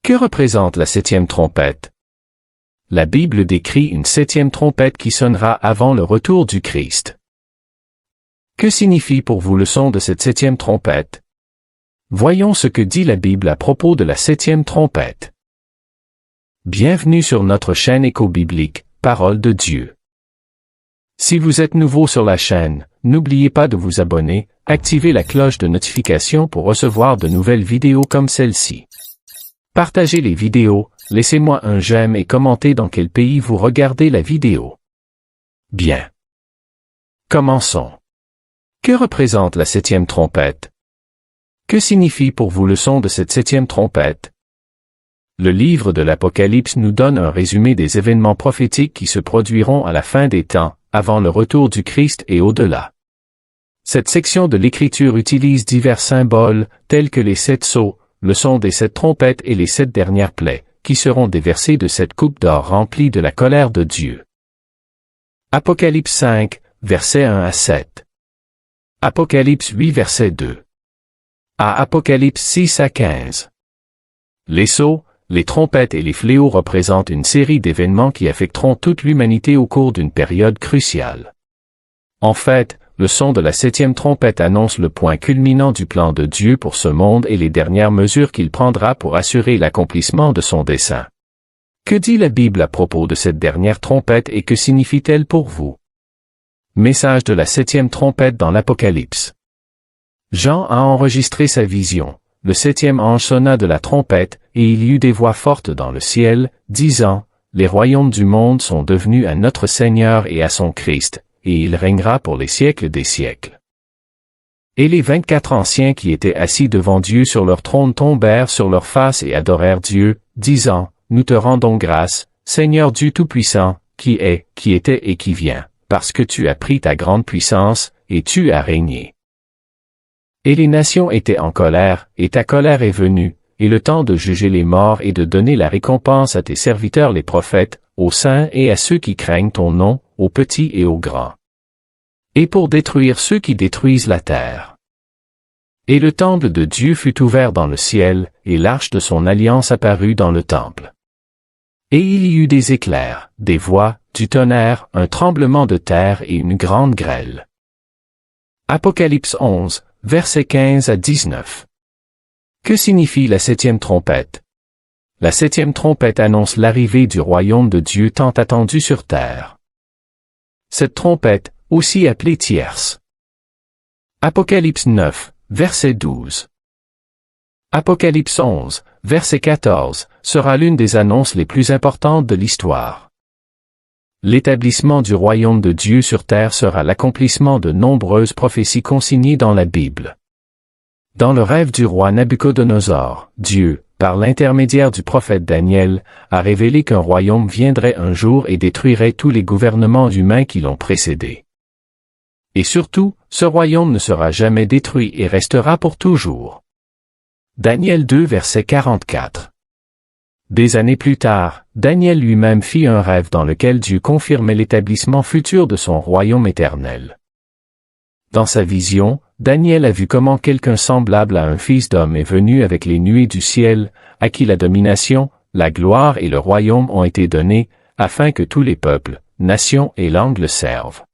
Que représente la septième trompette? La Bible décrit une septième trompette qui sonnera avant le retour du Christ. Que signifie pour vous le son de cette septième trompette? Voyons ce que dit la Bible à propos de la septième trompette. Bienvenue sur notre chaîne éco-biblique, Parole de Dieu. Si vous êtes nouveau sur la chaîne, n'oubliez pas de vous abonner, activez la cloche de notification pour recevoir de nouvelles vidéos comme celle-ci. Partagez les vidéos, laissez-moi un j'aime et commentez dans quel pays vous regardez la vidéo. Bien. Commençons. Que représente la septième trompette? Que signifie pour vous le son de cette septième trompette? Le livre de l'Apocalypse nous donne un résumé des événements prophétiques qui se produiront à la fin des temps, avant le retour du Christ et au-delà. Cette section de l'Écriture utilise divers symboles, tels que les 7 sceaux, le son des 7 trompettes et les 7 dernières plaies, qui seront déversées de cette coupe d'or remplie de la colère de Dieu. Apocalypse 5, versets 1 à 7. Apocalypse 8, verset 2. À Apocalypse 6 à 15. Les sceaux, les trompettes et les fléaux représentent une série d'événements qui affecteront toute l'humanité au cours d'une période cruciale. En fait, le son de la septième trompette annonce le point culminant du plan de Dieu pour ce monde et les dernières mesures qu'il prendra pour assurer l'accomplissement de son dessein. Que dit la Bible à propos de cette dernière trompette et que signifie-t-elle pour vous? Message de la septième trompette dans l'Apocalypse. Jean a enregistré sa vision. Le septième ange sonna de la trompette, et il y eut des voix fortes dans le ciel, disant, « Les royaumes du monde sont devenus à notre Seigneur et à son Christ, et il régnera pour les siècles des siècles. » Et les 24 anciens qui étaient assis devant Dieu sur leur trône tombèrent sur leurs faces et adorèrent Dieu, disant, « Nous te rendons grâce, Seigneur Dieu Tout-Puissant, qui est, qui était et qui vient, parce que tu as pris ta grande puissance, et tu as régné. » Et les nations étaient en colère, et ta colère est venue, et le temps de juger les morts et de donner la récompense à tes serviteurs les prophètes, aux saints et à ceux qui craignent ton nom, aux petits et aux grands. Et pour détruire ceux qui détruisent la terre. Et le temple de Dieu fut ouvert dans le ciel, et l'arche de son alliance apparut dans le temple. Et il y eut des éclairs, des voix, du tonnerre, un tremblement de terre et une grande grêle. Apocalypse 11, versets 15 à 19. Que signifie la septième trompette? La septième trompette annonce l'arrivée du royaume de Dieu tant attendu sur terre. Cette trompette, aussi appelée tierce. Apocalypse 9, verset 12. Apocalypse 11, verset 14, sera l'une des annonces les plus importantes de l'histoire. L'établissement du royaume de Dieu sur terre sera l'accomplissement de nombreuses prophéties consignées dans la Bible. Dans le rêve du roi Nabuchodonosor, Dieu, par l'intermédiaire du prophète Daniel, a révélé qu'un royaume viendrait un jour et détruirait tous les gouvernements humains qui l'ont précédé. Et surtout, ce royaume ne sera jamais détruit et restera pour toujours. Daniel 2 verset 44. Des années plus tard, Daniel lui-même fit un rêve dans lequel Dieu confirmait l'établissement futur de son royaume éternel. Dans sa vision, Daniel a vu comment quelqu'un semblable à un fils d'homme est venu avec les nuées du ciel, à qui la domination, la gloire et le royaume ont été donnés, afin que tous les peuples, nations et langues le servent.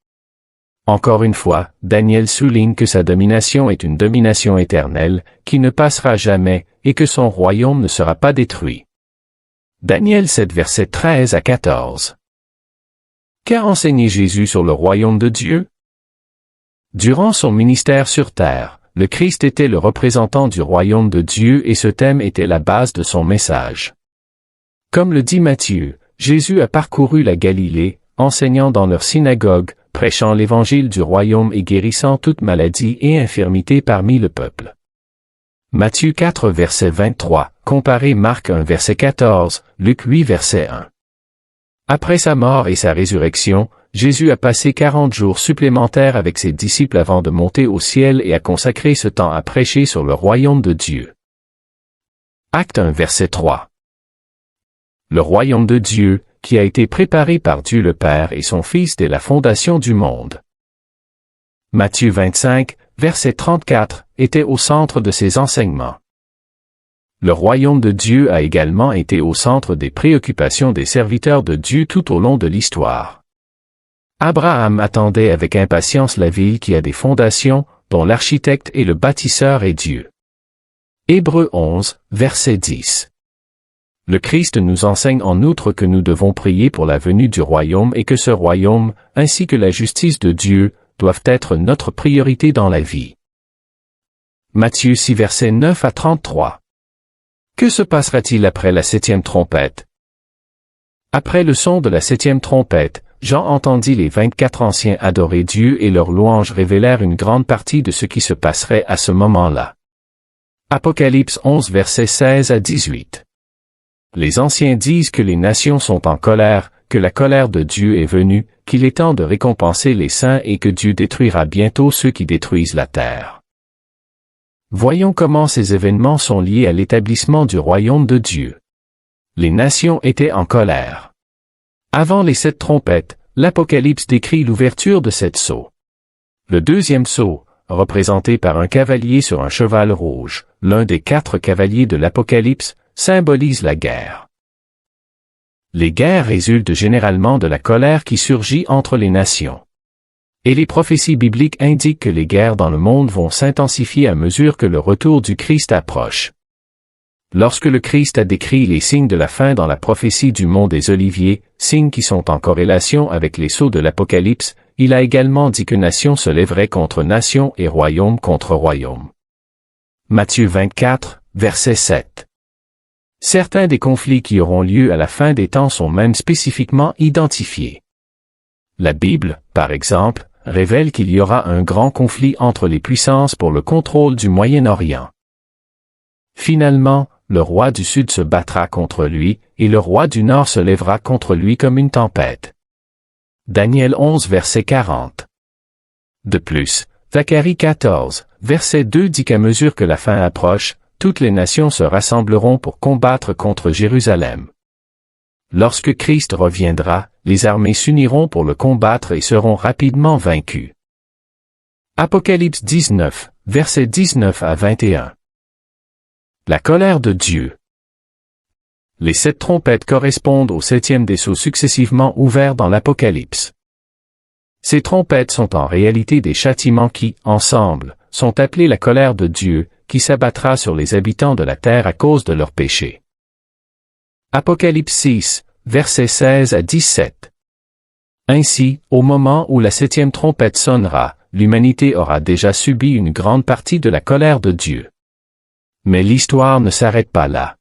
Encore une fois, Daniel souligne que sa domination est une domination éternelle, qui ne passera jamais, et que son royaume ne sera pas détruit. Daniel 7 versets 13 à 14. Qu'a enseigné Jésus sur le royaume de Dieu? Durant son ministère sur terre, le Christ était le représentant du royaume de Dieu et ce thème était la base de son message. Comme le dit Matthieu, Jésus a parcouru la Galilée, enseignant dans leur synagogue, prêchant l'évangile du royaume et guérissant toute maladie et infirmité parmi le peuple. Matthieu 4 verset 23, comparez Marc 1 verset 14, Luc 8 verset 1. Après sa mort et sa résurrection, Jésus a passé 40 jours supplémentaires avec ses disciples avant de monter au ciel et a consacré ce temps à prêcher sur le royaume de Dieu. Acte 1 verset 3. Le royaume de Dieu, qui a été préparé par Dieu le Père et son Fils dès la fondation du monde. Matthieu 25, verset 34, était au centre de ses enseignements. Le royaume de Dieu a également été au centre des préoccupations des serviteurs de Dieu tout au long de l'histoire. Abraham attendait avec impatience la ville qui a des fondations, dont l'architecte et le bâtisseur est Dieu. Hébreux 11, verset 10. Le Christ nous enseigne en outre que nous devons prier pour la venue du royaume et que ce royaume, ainsi que la justice de Dieu, doivent être notre priorité dans la vie. Matthieu 6 versets 9 à 33. Que se passera-t-il après la 7e trompette? Après le son de la 7e trompette, Jean entendit les 24 anciens adorer Dieu et leurs louanges révélèrent une grande partie de ce qui se passerait à ce moment-là. Apocalypse 11 versets 16 à 18. Les anciens disent que les nations sont en colère, que la colère de Dieu est venue, qu'il est temps de récompenser les saints et que Dieu détruira bientôt ceux qui détruisent la terre. Voyons comment ces événements sont liés à l'établissement du royaume de Dieu. Les nations étaient en colère. Avant les 7 trompettes, l'Apocalypse décrit l'ouverture de 7 sceaux. Le deuxième sceau, représenté par un cavalier sur un cheval rouge, l'un des 4 cavaliers de l'Apocalypse, symbolise la guerre. Les guerres résultent généralement de la colère qui surgit entre les nations. Et les prophéties bibliques indiquent que les guerres dans le monde vont s'intensifier à mesure que le retour du Christ approche. Lorsque le Christ a décrit les signes de la fin dans la prophétie du mont des Oliviers, signes qui sont en corrélation avec les sceaux de l'Apocalypse, il a également dit que nation se lèverait contre nation et royaume contre royaume. Matthieu 24, verset 7. Certains des conflits qui auront lieu à la fin des temps sont même spécifiquement identifiés. La Bible, par exemple, révèle qu'il y aura un grand conflit entre les puissances pour le contrôle du Moyen-Orient. Finalement, le roi du Sud se battra contre lui, et le roi du Nord se lèvera contre lui comme une tempête. Daniel 11 verset 40. De plus, Zacharie 14, verset 2 dit qu'à mesure que la fin approche, toutes les nations se rassembleront pour combattre contre Jérusalem. Lorsque Christ reviendra, les armées s'uniront pour le combattre et seront rapidement vaincues. Apocalypse 19, versets 19 à 21. La colère de Dieu. Les 7 trompettes correspondent au 7e des sceaux successivement ouverts dans l'Apocalypse. Ces trompettes sont en réalité des châtiments qui, ensemble, sont appelés la colère de Dieu, qui s'abattra sur les habitants de la terre à cause de leurs péchés. Apocalypse 6, versets 16 à 17. Ainsi, au moment où la 7e trompette sonnera, l'humanité aura déjà subi une grande partie de la colère de Dieu. Mais l'histoire ne s'arrête pas là.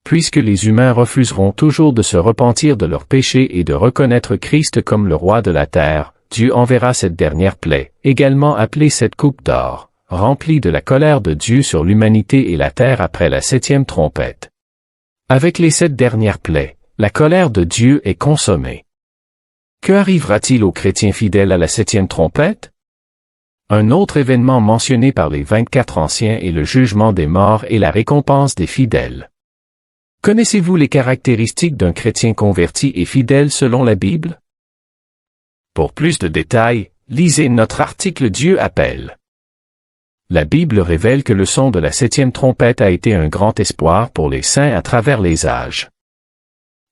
Puisque les humains refuseront toujours de se repentir de leurs péchés et de reconnaître Christ comme le roi de la terre, Dieu enverra cette dernière plaie, également appelée cette coupe d'or, remplie de la colère de Dieu sur l'humanité et la terre après la 7e trompette. Avec les 7 dernières plaies, la colère de Dieu est consommée. Que arrivera-t-il aux chrétiens fidèles à la 7e trompette? Un autre événement mentionné par les 24 anciens est le jugement des morts et la récompense des fidèles. Connaissez-vous les caractéristiques d'un chrétien converti et fidèle selon la Bible? Pour plus de détails, lisez notre article Dieu appelle. La Bible révèle que le son de la 7e trompette a été un grand espoir pour les saints à travers les âges.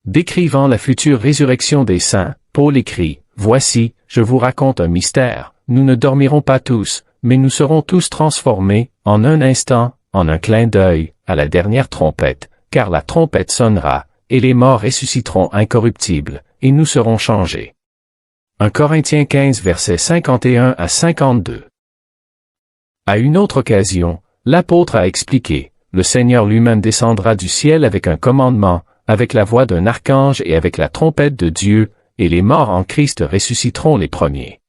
Décrivant la future résurrection des saints, Paul écrit, « Voici, je vous raconte un mystère. Nous ne dormirons pas tous, mais nous serons tous transformés, en un instant, en un clin d'œil, à la dernière trompette, car la trompette sonnera, et les morts ressusciteront incorruptibles, et nous serons changés. » 1 Corinthiens 15 versets 51 à 52. À une autre occasion, l'apôtre a expliqué, « Le Seigneur lui-même descendra du ciel avec un commandement, avec la voix d'un archange et avec la trompette de Dieu, et les morts en Christ ressusciteront les premiers.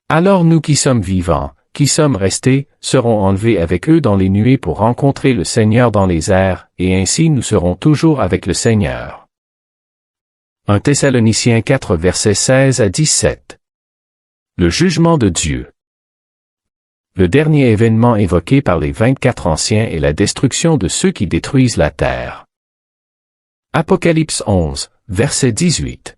Alors nous qui sommes vivants, qui sommes restés, serons enlevés avec eux dans les nuées pour rencontrer le Seigneur dans les airs, et ainsi nous serons toujours avec le Seigneur. 1 Thessaloniciens 4 versets 16 à 17. Le jugement de Dieu. Le dernier événement évoqué par les 24 anciens est la destruction de ceux qui détruisent la terre. Apocalypse 11, verset 18.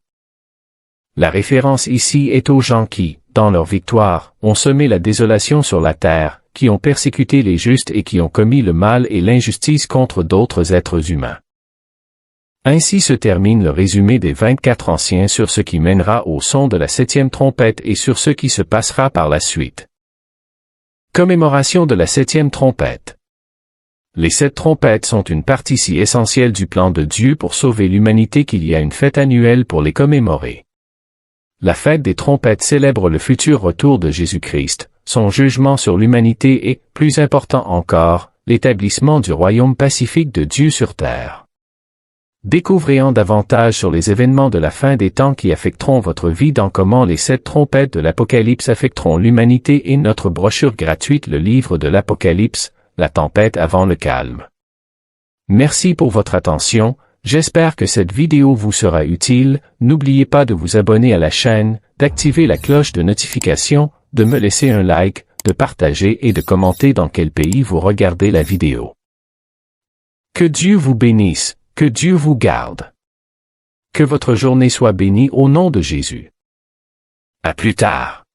La référence ici est aux gens qui, dans leur victoire, ont semé la désolation sur la terre, qui ont persécuté les justes et qui ont commis le mal et l'injustice contre d'autres êtres humains. Ainsi se termine le résumé des 24 anciens sur ce qui mènera au son de la 7e trompette et sur ce qui se passera par la suite. Commémoration de la 7e trompette. Les 7 trompettes sont une partie si essentielle du plan de Dieu pour sauver l'humanité qu'il y a une fête annuelle pour les commémorer. La fête des trompettes célèbre le futur retour de Jésus-Christ, son jugement sur l'humanité et, plus important encore, l'établissement du royaume pacifique de Dieu sur terre. Découvrez en davantage sur les événements de la fin des temps qui affecteront votre vie dans comment les 7 trompettes de l'Apocalypse affecteront l'humanité et notre brochure gratuite Le livre de l'Apocalypse, la tempête avant le calme. Merci pour votre attention, j'espère que cette vidéo vous sera utile, n'oubliez pas de vous abonner à la chaîne, d'activer la cloche de notification, de me laisser un like, de partager et de commenter dans quel pays vous regardez la vidéo. Que Dieu vous bénisse. Que Dieu vous garde. Que votre journée soit bénie au nom de Jésus. À plus tard.